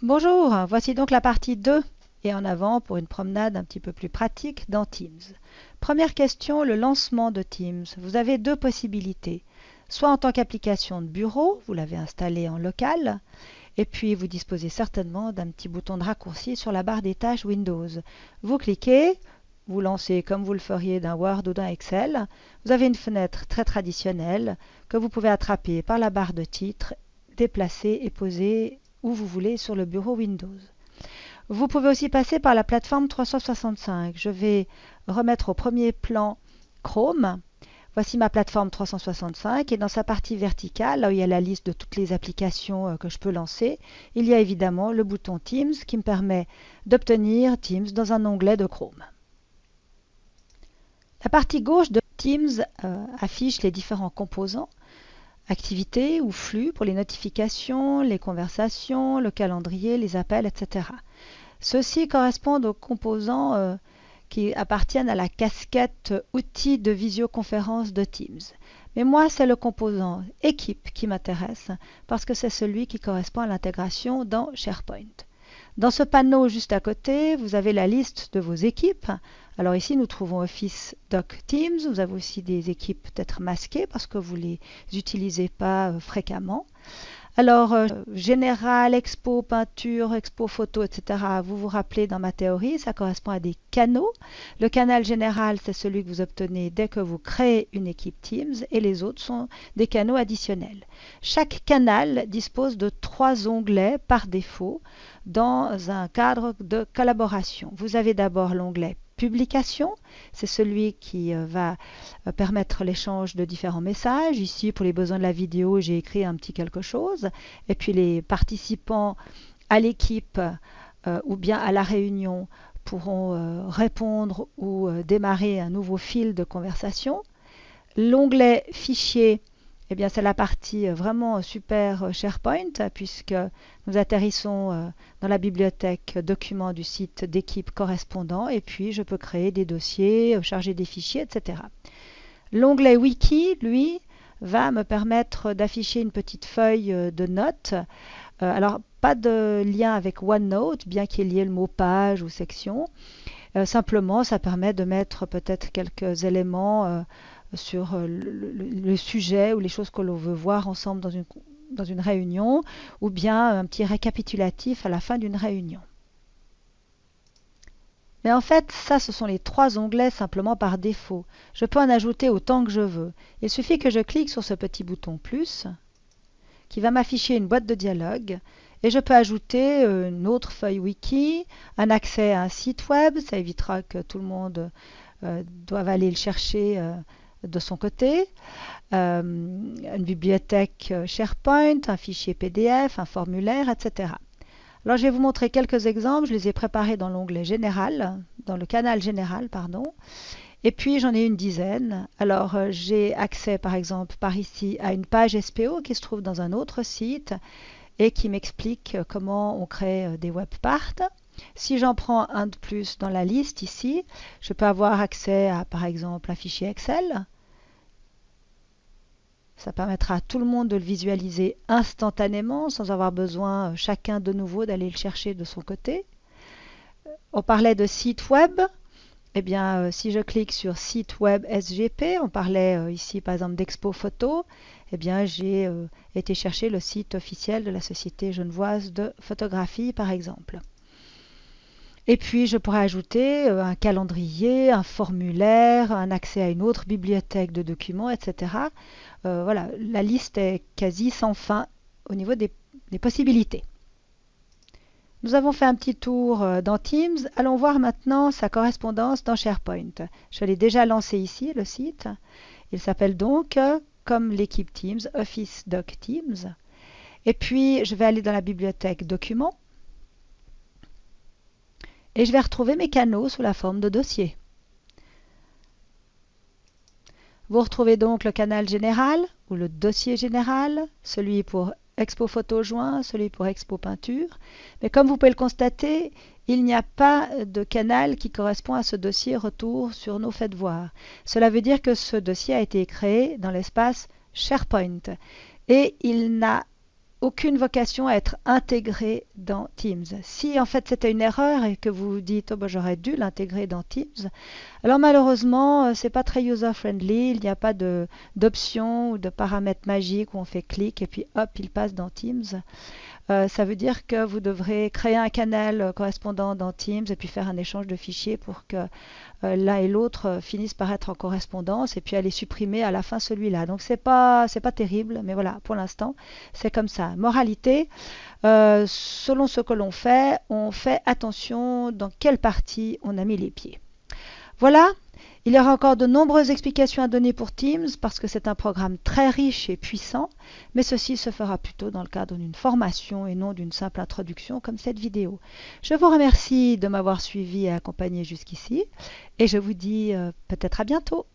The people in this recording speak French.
Bonjour, voici donc la partie 2 et en avant pour une promenade un petit peu plus pratique dans Teams. Première question, le lancement de Teams. Vous avez deux possibilités. Soit en tant qu'application de bureau, vous l'avez installé en local, et puis vous disposez certainement d'un petit bouton de raccourci sur la barre des tâches Windows. Vous cliquez, vous lancez comme vous le feriez d'un Word ou d'un Excel. Vous avez une fenêtre très traditionnelle que vous pouvez attraper par la barre de titre, déplacer et poser où vous voulez sur le bureau Windows. Vous pouvez aussi passer par la plateforme 365. Je vais remettre au premier plan Chrome. Voici ma plateforme 365 et dans sa partie verticale, là où il y a la liste de toutes les applications que je peux lancer, il y a évidemment le bouton Teams qui me permet d'obtenir Teams dans un onglet de Chrome. La partie gauche de Teams affiche les différents composants, activités ou flux pour les notifications, les conversations, le calendrier, les appels, etc. Ceux-ci correspondent aux composants qui appartiennent à la casquette outils de visioconférence de Teams. Mais moi, c'est le composant équipe qui m'intéresse parce que c'est celui qui correspond à l'intégration dans SharePoint. Dans ce panneau juste à côté, vous avez la liste de vos équipes. Alors ici, nous trouvons Office Doc Teams. Vous avez aussi des équipes peut-être masquées parce que vous ne les utilisez pas fréquemment. Alors, général, expo, peinture, expo, photo, etc. Vous vous rappelez dans ma théorie, ça correspond à des canaux. Le canal général, c'est celui que vous obtenez dès que vous créez une équipe Teams et les autres sont des canaux additionnels. Chaque canal dispose de 3 onglets par défaut dans un cadre de collaboration. Vous avez d'abord l'onglet Publication, c'est celui qui va permettre l'échange de différents messages. Ici, pour les besoins de la vidéo, j'ai écrit un petit quelque chose. Et puis les participants à l'équipe ou bien à la réunion pourront répondre ou démarrer un nouveau fil de conversation. L'onglet Fichier, eh bien, c'est la partie vraiment super SharePoint puisque nous atterrissons dans la bibliothèque documents du site d'équipe correspondant et puis je peux créer des dossiers, charger des fichiers, etc. L'onglet Wiki, lui, va me permettre d'afficher une petite feuille de notes. Alors, pas de lien avec OneNote, bien qu'il y ait le mot page ou section. Simplement, ça permet de mettre peut-être quelques éléments sur le sujet ou les choses que l'on veut voir ensemble dans une réunion ou bien un petit récapitulatif à la fin d'une réunion. Mais en fait, ça, ce sont les 3 onglets simplement par défaut. Je peux en ajouter autant que je veux. Il suffit que je clique sur ce petit bouton plus qui va m'afficher une boîte de dialogue et je peux ajouter une autre feuille wiki, un accès à un site web, ça évitera que tout le monde doive aller le chercher de son côté, une bibliothèque SharePoint, un fichier PDF, un formulaire, etc. Alors je vais vous montrer quelques exemples, je les ai préparés dans l'onglet général, dans le canal général, pardon. Et puis j'en ai une dizaine. Alors j'ai accès par exemple par ici à une page SPO qui se trouve dans un autre site et qui m'explique comment on crée des webparts. Si j'en prends un de plus dans la liste ici, je peux avoir accès à par exemple un fichier Excel. Ça permettra à tout le monde de le visualiser instantanément sans avoir besoin chacun de nouveau d'aller le chercher de son côté. On parlait de site web. Eh bien, si je clique sur site web SGP, on parlait ici par exemple d'Expo Photo, eh bien j'ai été chercher le site officiel de la Société genevoise de photographie par exemple. Et puis je pourrais ajouter un calendrier, un formulaire, un accès à une autre bibliothèque de documents, etc. Voilà, la liste est quasi sans fin au niveau des possibilités. Nous avons fait un petit tour dans Teams. Allons voir maintenant sa correspondance dans SharePoint. Je l'ai déjà lancé ici, le site. Il s'appelle donc, comme l'équipe Teams, Office Doc Teams. Et puis, je vais aller dans la bibliothèque Documents. Et je vais retrouver mes canaux sous la forme de dossiers. Vous retrouvez donc le canal général ou le dossier général, celui pour Expo Photo joint, celui pour Expo Peinture. Mais comme vous pouvez le constater, il n'y a pas de canal qui correspond à ce dossier retour sur nos faits devoirs. Cela veut dire que ce dossier a été créé dans l'espace SharePoint et il n'a aucune vocation à être intégré dans Teams. Si en fait c'était une erreur et que vous vous dites oh, ben, j'aurais dû l'intégrer dans Teams, alors malheureusement c'est pas très user-friendly, il n'y a pas d'option ou de paramètres magiques où on fait clic et puis hop il passe dans Teams. Ça veut dire que vous devrez créer un canal correspondant dans Teams et puis faire un échange de fichiers pour que l'un et l'autre finissent par être en correspondance et puis aller supprimer à la fin celui-là. Donc c'est pas terrible, mais voilà, pour l'instant, c'est comme ça. Moralité, selon ce que l'on fait, on fait attention dans quelle partie on a mis les pieds. Voilà, il y aura encore de nombreuses explications à donner pour Teams parce que c'est un programme très riche et puissant, mais ceci se fera plutôt dans le cadre d'une formation et non d'une simple introduction comme cette vidéo. Je vous remercie de m'avoir suivi et accompagné jusqu'ici et je vous dis peut-être à bientôt.